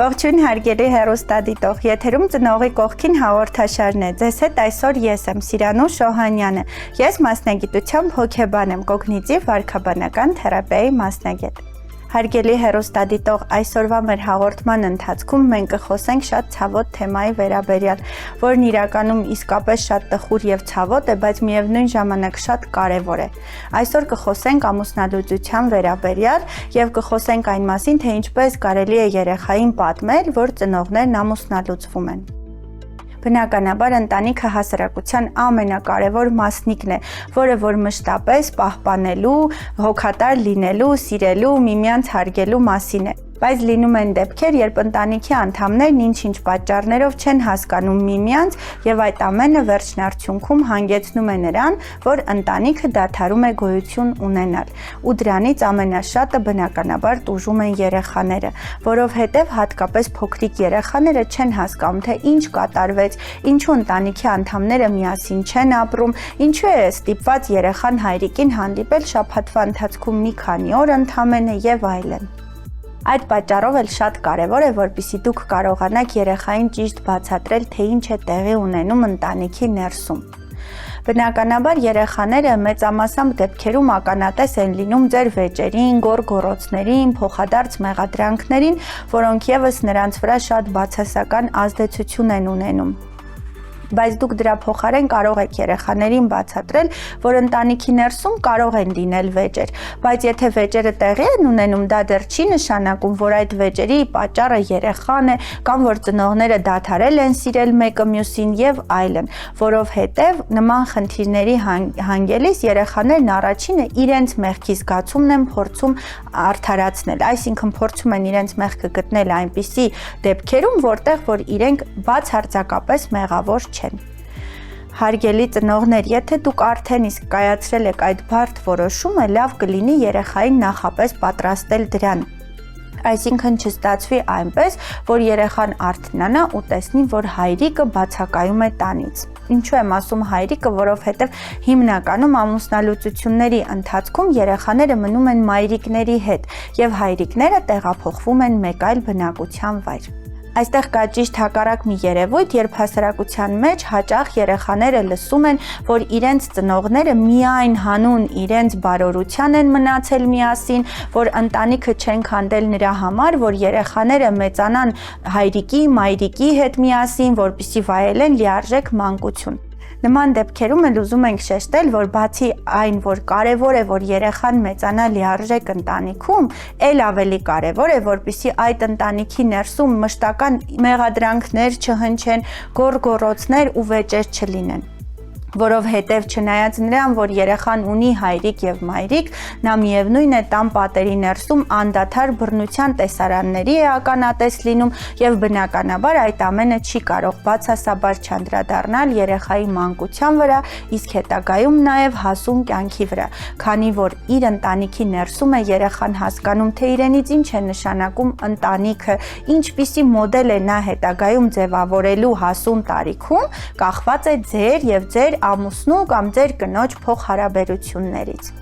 Ողջույն հարգելի հեռուստադիտող, եթերում ծնողի կողքին հաղորդաշարն է։ Ձեզ հետ այսօր ես եմ Սիրանուշ Շոհանյանը։ Ես մասնագիտությամբ հոգեբան եմ, կոգնիտիվ վարքաբանական թերապիայի մասնագետ։ Հարգելի հեռուստադիտող, այսօրվա մեր հաղորդման ընթացքում մենք կխոսենք շատ ցավոտ թեմայի վերաբերյալ, որն իրականում իսկապես շատ տխուր եւ ցավոտ է, բայց միևնույն ժամանակ շատ կարեւոր է։ Այսօր կխոսենք ամուսնալուծության վերաբերյալ եւ կխոսենք այն մասին, թե ինչպես կարելի է երեխային պատմել, որ ծնողներն ամուսնալուծվում են։ Բնականաբար ընտանիքը հասարակության ամենակարևոր մասնիկն է, որը որ մշտապես պահպանելու, հոգատար լինելու, սիրելու, միմյանց հարգելու մասին է։ Բայց լինում են դեպքեր, երբ ընտանիքի անդամներն ինչ-ինչ պատճառներով չեն հասկանում միմյանց եւ այդ ամենը վերջնարդյունքում հանգեցնում է նրան, որ ընտանիքը դադարում է գոյություն ունենալ։ Ու դրանից ամենաշատը բնականաբար տուժում են երեխաները, որովհետեւ հատկապես փոքրիկ երեխաները չեն հասկանում, թե ինչ կատարվեց, ինչու ընտանիքի անդամները միասին չեն ապրում, ինչու է ստիպված երեխան հայրիկին հանդիպել շաբաթվա ընթացքում մի քանի օր ընդամենը եւ այլն։ Այդ պատճառով էլ շատ կարևոր է, որպեսզի դուք կարողանաք երեխային ճիշտ բացատրել, թե ինչ է տեղի ունենում ընտանիքի ներսում։ Բնականաբար երեխաները մեծամասամբ դեպքերում ականատես են լինում ձեր վեճերին, գոռգոռոցներին, փոխադարձ մեղադրանքներին, որոնք եւս նրանց վրա շատ բացասական ազդեցություն են ունենում։ Բայց դուք դրա փոխարեն կարող եք երեխաներին բացատրել, որ ընտանիքի ներսում կարող են լինել վեճեր, բայց եթե վեճերը տեղի են ունենում, դա դեռ չի նշանակում, որ այդ վեճերի պատճառը երեխան է կամ որ ծնողները դադարել են սիրել մեկը մյուսին եւ այլն, որովհետեւ նման խնդիրների հանգելիս երեխաներն առաջինը իրենց մեղքի զգացումն են փորձում արդարացնել, այսինքն փորձում են իրենց մեղքը գտնել այնպիսի դեպքերում, որտեղ որ իրենք բացարձակապես մեղավոր Հարգելի ծնողներ, եթե դուք արդեն իսկ կայացրել եք այդ բարդ որոշումը, լավ կլինի երեխային նախապես պատրաստել դրան։ Այսինքն չստացվի այնպես, որ երեխան արթնանա ու տեսնի, որ հայրիկը բացակայում է տանից։ Ինչու եմ ասում հայրիկը, որովհետև հիմնականում ամուսնալուծությունների ընթացքում երեխաները մնում են մայրիկների հետ, եւ հայրիկները տեղափոխվում են մեկ այլ բնակության վայր։ Այստեղ կա ճիշտ հակառակ մի երևույթ, երբ հասարակության մեջ հաճախ երեխաները լսում են, որ իրենց ծնողները միայն հանուն իրենց բարօրության են մնացել միասին, որ ընտանիքը չեն քանդել նրա համար, որ երեխաները մեծանան հայրիկի, մայրիկի հետ միասին, որպեսզի վայելեն լիարժեք մանկություն։ Նման դեպքերում էլ ուզում ենք շեշտել, որ բացի այն, որ կարևոր է, որ երեխան մեծանա լիարժեք ընտանիքում, ել ավելի կարևոր է, որպեսզի այդ ընտանիքի ներսում մշտական մեղադրանքներ չհնչեն, գոռգոռոցներ ու վեճեր չլինեն։ Որովհետև չնայած նրան, որ երեխան ունի հայրիկ եւ մայրիկ, նա միևնույն է տան պատերի ներսում անդադար բռնության տեսարանների է ականատես լինում եւ բնականաբար այդ ամենը չի կարող բացասաբար չանդրադառնալ երեխայի մանկության վրա, իսկ հետագայում նաեւ հասուն կյանքի վրա, քանի որ իր ընտանիքի ներսում է երեխան հասկանում, թե իրենից ինչ է նշանակում ընտանիքը, ինչպիսի մոդել է նա հետագայում ձևավորելու հասուն տարիքում, կախված է ձեր եւ ձեր ամուսնու կամ ձեր կնոջ փոխհարաբերություններից։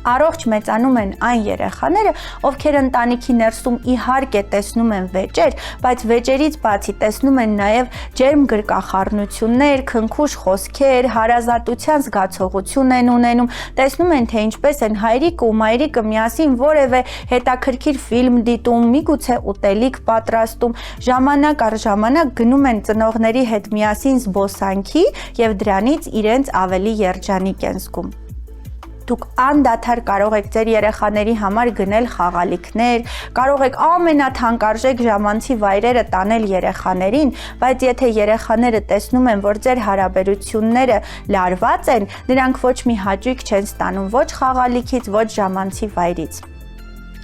Առողջ մեծանում են այն երեխաները, ովքեր ընտանիքի ներսում իհարկե տեսնում են վեճեր, բայց վեճերից բացի տեսնում են նաև ջերմ գրկախառնություններ, քնքուշ խոսքեր, հարազատության զգացողություն են ունենում, տեսնում են, թե ինչպես են հայրիկը ու մայրիկը միասին որևէ հետաքրքիր ֆիլմ դիտում, միգուցե ուտելիք պատրաստում, ժամանակ առ ժամանակ գնում են ծնողների հետ միասին զբոսանքի եւ դրանից իրենց ավելի երջանիկ են զգում։ Դուք անդադար կարող եք ձեր երեխաների համար գնել խաղալիքներ, կարող եք ամենաթանկարժեք ժամանցի վայրերը տանել երեխաներին, բայց եթե երեխաները տեսնում են, որ ձեր հարաբերությունները լարված են, նրանք ոչ մի հաճույք չեն ստանում ոչ խաղալիքից, ոչ ժամանցի վայրից։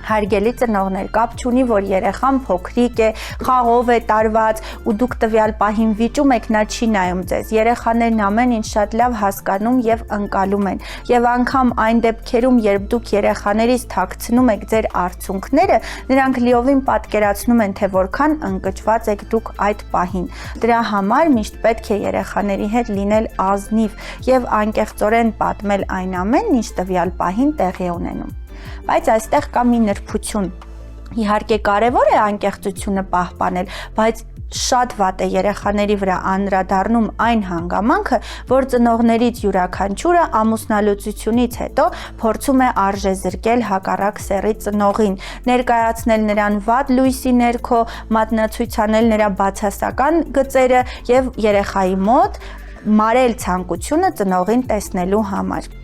Հարգելի ծնողներ, կապ չունի, որ երեխան փոքրիկ է, խաղով է տարված ու դուք տվյալ պահին վիճում եք, նա չի նայում ձեզ։ Երեխաներն ամեն ինչ շատ լավ հասկանում եւ ընկալում են։ Եվ անգամ այն դեպքերում, երբ դուք երեխաներից թաքցնում եք ձեր արցունքները, նրանք լիովին պատկերացնում են, թե որքան ընկճված եք դուք այդ պահին։ Դրա համար միշտ պետք է երեխաների հետ լինել ազնիվ եւ անկեղծորեն պատմել այն ամենն, ինչ տվյալ պահին տեղի ունենում։ Բայց այստեղ կա մի նրբություն, Իհարկե կարևոր է անկեղծությունը պահպանել, բայց շատ վատ է երեխաների վրա անդրադառնում այն հանգամանքը, որ ծնողներից յուրաքանչյուրը ամուսնալուծությունից հետո փորձում է արժեզրկել հակառակ սեռի ծնողին, ներկայացնել նրան վատ լույսի ներքո, մատնացույց անել նրա բացասական գծերը եւ երեխայի մոտ մարել ցանկությունը ծնողին տեսնելու համար։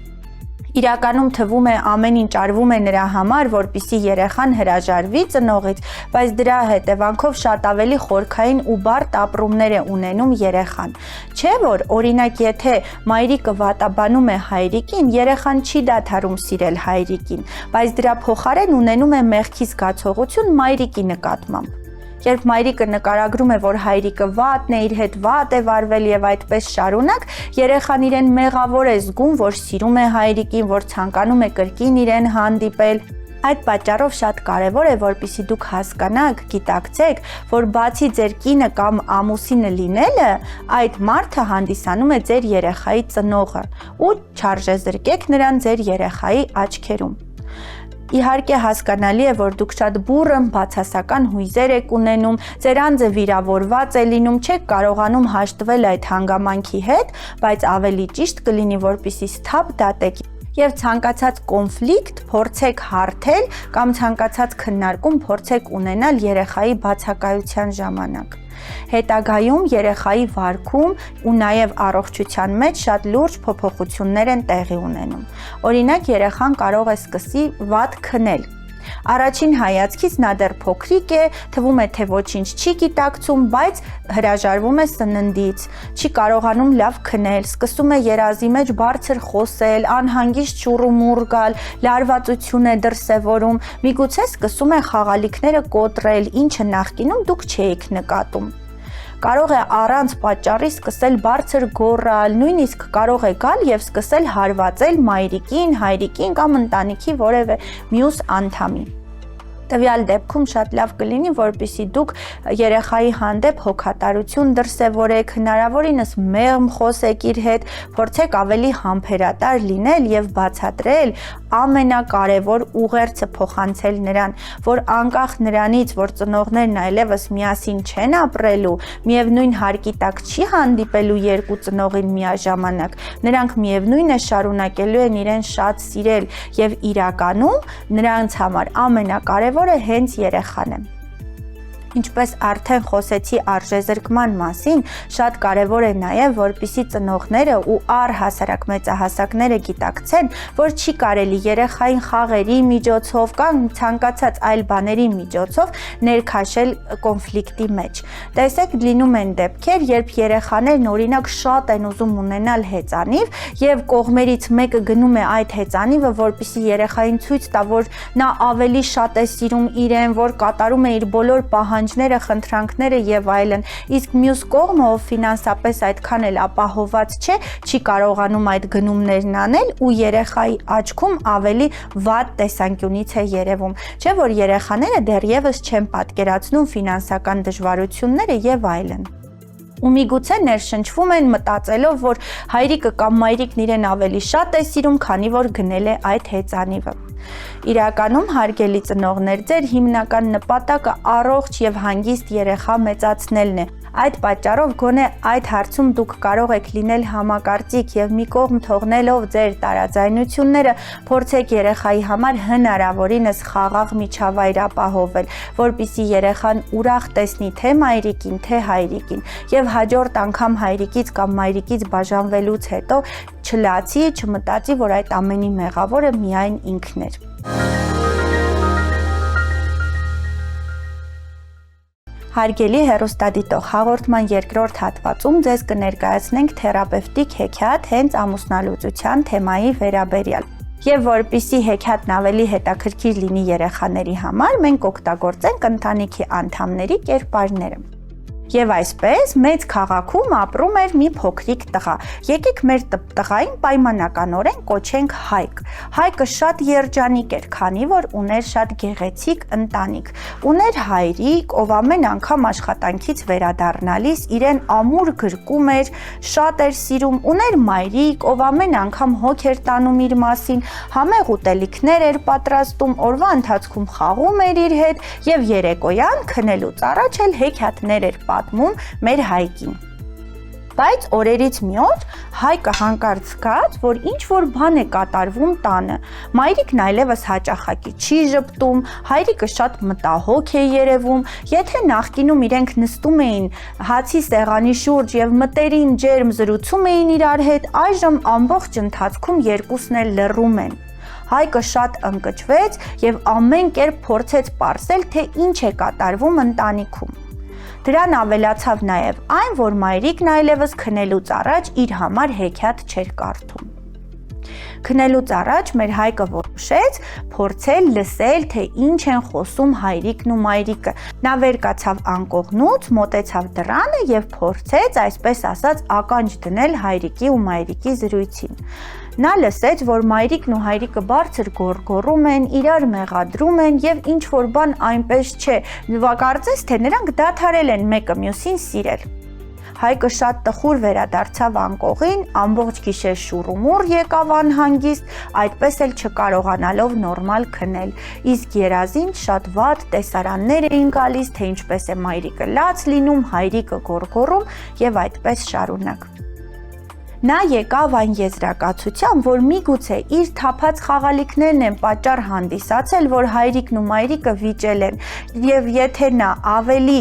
Իրականում թվում է ամեն ինչ արվում է նրա համար, որպեսզի երեխան հրաժարվի ծնողից, բայց դրա հետևանքով շատ ավելի խորքային ու բարդ ապրումներ է ունենում երեխան։ Չէ՞ որ օրինակ եթե մայրիկը վատաբանում է հայրիկին, երեխան չի դադարում սիրել հայրիկին, բայց դրա փոխարեն ունենում է մեղքի զգացողություն մայրիկի նկատմամբ։ Երբ մայրիկը նկարագրում է, որ հայրիկը վատն է, իր հետ վատ է վարվել եւ այդպես շարունակ, երեխան իրեն մեղավոր է զգում, որ սիրում է հայրիկին, որ ցանկանում է կրկին իրեն հանդիպել։ Այդ պատճառով շատ կարևոր է, որպեսզի դուք հասկանաք, գիտակցեք, որ բացի ձեր կինը կամ ամուսինը լինելը, այդ մարդը հանդիսանում է ձեր երեխայի ծնողը ու չարժեզրկեք նրան ձեր երեխայի աչքերում։ Իհարկե հասկանալի է, որ դուք շատ բուռն բացասական հույզեր եք ունենում, ձեր անձը վիրավորված է լինում, չեք կարողանում հաշտվել այդ հանգամանքի հետ, բայց ավելի ճիշտ կլինի, որպեսզի սթափ դատեք եւ ցանկացած կոնֆլիկտ փորձեք հարթել կամ ցանկացած քննարկում փորձեք ունենալ երեխայի բացակայության ժամանակ։ Հետագայում երեխայի վարքում ու նաև առողջության մեջ շատ լուրջ փոփոխություններ են տեղի ունենում։ Օրինակ երեխան կարող է սկսի վատ քնել։ Առաջին հայացքից նա դեռ փոքրիկ է, թվում է թե ոչինչ չի գիտակցում, բայց հրաժարվում է սննդից, չի կարողանում լավ քնել, սկսում է երազի մեջ բարձր խոսել, անհանգիստ շուռումուռ գալ, լարվածություն է դրսևորում, միգուցե սկսում է խաղալիքները կոտրել, ինչը նախկինում դուք չէիք նկատում։ Կարող է առանց պատճառի սկսել բարձր գոռալ, նույնիսկ կարող է գալ եւ սկսել հարվածել մայրիկին, հայրիկին կամ ընտանիքի որևէ մյուս անդամի։ Տվյալ դեպքում շատ լավ կլինի, որպեսզի դուք երեխայի հանդեպ հոգատարություն դրսևորեք, հնարավորինս մեղմ խոսեք իր հետ, փորձեք ավելի համբերատար լինել եւ բացատրել ամենակարևոր ուղերձը փոխանցել նրան, որ անկախ նրանից, որ ծնողներն այլևս միասին չեն ապրելու, միևնույն հարկի տակ չի հանդիպելու երկու ծնողին միաժամանակ, նրանք միևնույն է շարունակելու են իրեն շատ սիրել եւ իրականում նրանց համար ամենակարևորը հենց երեխան է։ Ինչպես արդեն խոսեցի արժեզրկման մասին, շատ կարևոր է նաև, որպեսզի ծնողները ու առհասարակ մեծահասակները գիտակցեն, որ չի կարելի երեխային խաղերի միջոցով կամ ցանկացած այլ բաների միջոցով ներքաշել կոնֆլիկտի մեջ։ Տեսեք, լինում են դեպքեր, երբ երեխաներն օրինակ շատ են ուզում ունենալ հեծանիվ եւ կողմերից մեկը գնում է այդ հեծանիվը, որպեսզի երեխային ցույց տա, որ նա ավելի շատ է սիրում իրեն, որ կատարում է իր բոլոր պահանջները, խնդրանքները եւ այլն, իսկ մյուս կողմը, ով ֆինանսապես այդքան էլ ապահոված չէ, չի կարողանում այդ գնումներն անել ու երեխայի աչքում ավելի վատ տեսանկյունից է երևում, չէ՞ որ երեխաները դեռևս չեն պատկերացնում ֆինանսական դժվարությունները եւ այլն։ Ու միգուցե ներշնչվում են մտածելով, որ հայրիկը կամ մայրիկն իրեն ավելի շատ է սիրում, քանի որ գնել է այդ հեծանիվը։ Իրականում հարգելի ծնողներ, ձեր հիմնական նպատակը առողջ եւ հանգիստ երեխա մեծացնելն է։ Այդ պատճառով գոնե այդ հարցում դուք կարող եք լինել համակարծիք եւ մի կողմ թողնելով ձեր տարաձայնությունները, փորձեք երեխայի համար հնարավորինս խաղաղ միջավայր ապահովել, որպեսզի երեխան ուրախ տեսնի թե մայրիկին, թե հայրիկին եւ հաջորդ անգամ հայրիկից կամ մայրիկից բաժանվելուց հետո չլացի, չմտածի, որ այդ ամենի մեղավորը միայն ինքն էր։ Հարգելի հեռուստադիտող, հաղորդման երկրորդ հատվածում ձեզ կներկայացնենք թերապևտիկ հեքիաթ հենց ամուսնալուծության թեմայի վերաբերյալ։ Եվ որպեսզի հեքիաթն ավելի հետաքրքիր լինի երեխաների համար, մենք օգտագործենք ընտանիքի անդամների կերպարները։ Եվ այսպես մեծ քաղաքում ապրում էր մի փոքրիկ տղա։ Եկեք մեր տղային պայմանականորեն կոչենք Հայկ։ Հայկը շատ երջանիկ էր, քանի որ ուներ շատ գեղեցիկ ընտանիք։ Ուներ հայրիկ, ով ամեն անգամ աշխատանքից վերադառնալիս իրեն ամուր գրկում էր, շատ էր սիրում, ուներ մայրիկ, ով ամեն անգամ հոգ էր տանում իր մասին, համեղ ուտելիքներ էր պատրաստում, օրվա ընթացքում խաղում էր իր հետ եւ երեկոյան քնելուց առաջ էլ հեքիաթներ էր պատմում մեր Հայկին։ Բայց օրերից մի օր Հայկը հանկարծ զգաց, որ ինչ-որ բան է կատարվում տանը։ Մայրիկն այլևս հաճախակի չի ժպտում, հայրիկը շատ մտահոգ է երևում։ Եթե նախկինում իրենք նստում էին հացի սեղանի շուրջ եւ մտերիմ ջերմ զրուցում էին իրար հետ, այժմ ամբողջ ընթացքում երկուսն էլ լռում են։ Հայկը շատ ընկճվեց եւ ամեն կերպ փորձեց պարզել, թե ինչ է կատարվում ընտանիքում։ Դրան ավելացավ նաև այն, որ մայրիկն այլևս քնելուց առաջ իր համար հեքիաթ չէր կարդում։ Քնելուց առաջ մեր Հայկը որոշեց փորձել լսել, թե ինչ են խոսում հայրիկն ու մայրիկը։ Նա վեր կացավ անկողնուց, մոտեցավ դռանը եւ փորձեց, այսպես ասած, ականջ դնել հայրիկի ու մայրիկի զրույցին։ Նա լսեց, որ մայրիկն ու հայրիկը բարձր գոռգոռում են, իրար մեղադրում են եւ ինչ որ բան այնպես չէ։ Կարծես թե նրանք դադարել են մեկը մյուսին սիրել։ Հայկը շատ տխուր վերադարձավ անկողին, ամբողջ գիշեր շուռումուռ եկավ անհանգիստ, այդպես էլ չկարողանալով նորմալ քնել։ Իսկ երազին շատ վատ տեսարաններ էին գալիս, թե ինչպես է մայրիկը լաց լինում, հայրիկը գոռգոռում եւ այդպես շարունակ։ Նա եկավ այն եզրակացության, որ միգուցե իր թափած խաղալիքներն են պատճառ հանդիսացել, որ հայրիկն ու մայրիկը վիճել են, եւ եթե նա ավելի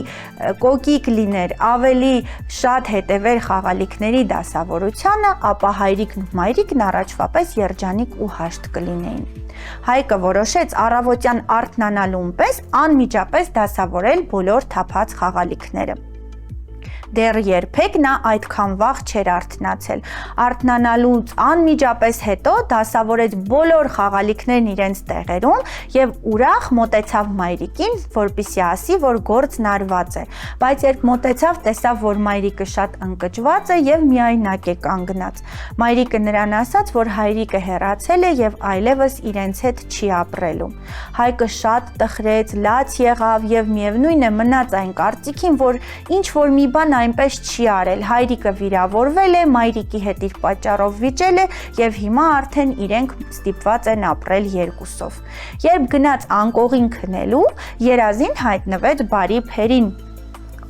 կոկիկ լիներ, ավելի շատ հետևեր խաղալիքների դասավորությանը, ապա հայրիկն ու մայրիկն առաջվա պես երջանիկ ու հաշտ կլինեին։ Հայկը որոշեց առավոտյան արթնանալուն պես անմիջապես դասավորել բոլոր թափած խաղալիքները։ Դեռ երբեք նա այդքան վաղ չէր արթնացել։ Արթնանալուց անմիջապես հետո դասավորեց բոլոր խաղալիքներն իրենց տեղերում եւ ուրախ մոտեցավ մայրիկին, որպեսզի ասի, որ գործն արված է։ Բայց երբ մոտեցավ, տեսավ, որ մայրիկը շատ ընկճված է եւ միայնակ է կանգնած։ Մայրիկը նրան ասաց, որ հայրիկը հեռացել է եւ այլևս իրենց հետ չի ապրելու։ Հայկը շատ տխրեց, լաց եղավ եւ միևնույն է մնաց այն կարծիքին, որ ինչ որ մի բան այնպես չի արել, հայրիկը վիրավորվել է, մայրիկի հետ իր պատճառով վիճել է եւ հիմա արդեն իրենք ստիպված են ապրել երկուսով։ Երբ գնաց անկողին քնելու, երազին հայտնվեց բարի Փերին,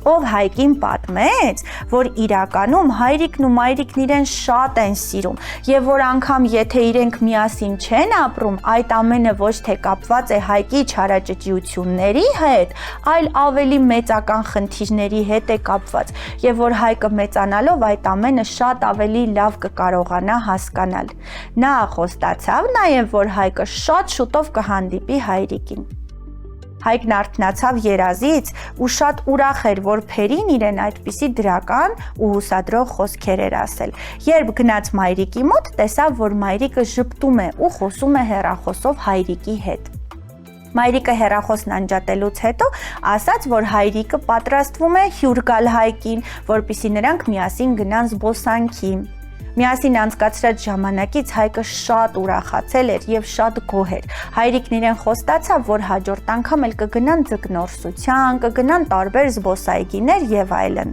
ով Հայկին պատմեց, որ իրականում հայրիկն ու մայրիկն իրեն շատ են սիրում եւ որ անգամ եթե իրենք միասին չեն ապրում, այդ ամենը ոչ թե կապված է Հայկի չարաճճիությունների հետ, այլ ավելի մեծական խնդիրների հետ է կապված եւ որ Հայկը մեծանալով այդ ամենը շատ ավելի լավ կկարողանա հասկանալ։ Նա խոստացավ նաեւ, որ Հայկը շատ շուտով կհանդիպի հայրիկին։ Հայկն արթնացավ երազից ու շատ ուրախ էր, որ Փերին իրեն այդպիսի դրական ու հուսադրող խոսքեր էր ասել։ Երբ գնաց մայրիկի մոտ, տեսավ, որ մայրիկը ժպտում է ու խոսում է հեռախոսով հայրիկի հետ։ Մայրիկը հեռախոսն անջատելուց հետո ասաց, որ հայրիկը պատրաստվում է հյուր գալ Հայկին, որպեսզի նրանք միասին գնան զբոսանքի։ Միասին անցկացրած ժամանակից Հայկը շատ ուրախացել էր եւ շատ գոհ էր։ Հայրիկն իրեն խոստացավ, որ հաջորդ անգամ էլ կգնան ձկնորսության, կգնան տարբեր զբոսայգիներ եւ այլն։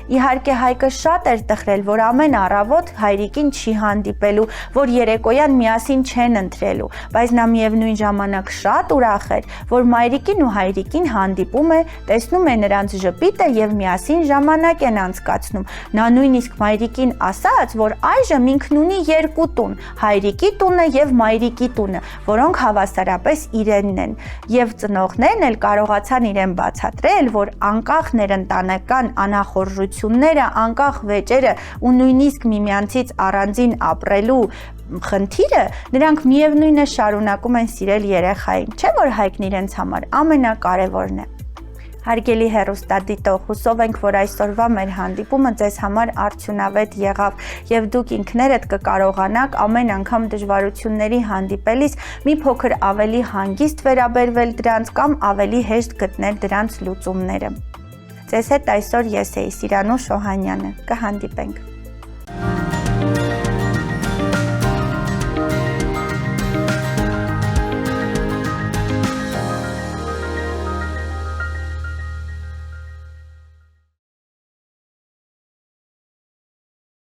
Իհարկե Հայկը շատ էր տխրել, որ ամեն առավոտ հայրիկին չի հանդիպելու, որ երեկոյան միասին չեն ընթրելու, բայց նա միևնույն ժամանակ շատ ուրախ էր, որ մայրիկին ու հայրիկին հանդիպում է, տեսնում է նրանց ժպիտը եւ միասին ժամանակ են անցկացնում։ Նա նույնիսկ մայրիկին ասաց, որ այժմ ինքն ունի երկու տուն՝ հայրիկի տունը եւ մայրիկի տունը, որոնք հավասարապես իրենն են։ Եվ ծնողներն էլ կարողացան իրեն բացատրել, որ անկախ ներընտանեկան անախորժությունները, անկախ վեճերը ու նույնիսկ միմյանցից առանձին ապրելու խնդիրը, նրանք միևնույնը շարունակում են սիրել երեխային, չէ՞ որ Հայկն իրենց համար ամենակարևորն է։ Հարգելի հեռուստադիտող, հուսով ենք, որ այսօրվա մեր հանդիպումը ձեզ համար արդյունավետ եղավ եւ դուք ինքներդ կկարողանաք ամեն անգամ դժվարությունների հանդիպելիս մի փոքր ավելի հանգիստ վերաբերվել դրանց կամ ավելի հեշտ գտնել դրանց լուծումները։ Ձեզ հետ այսօր ես էի Սիրանուշ Օհանյանը։ Կհանդիպենք։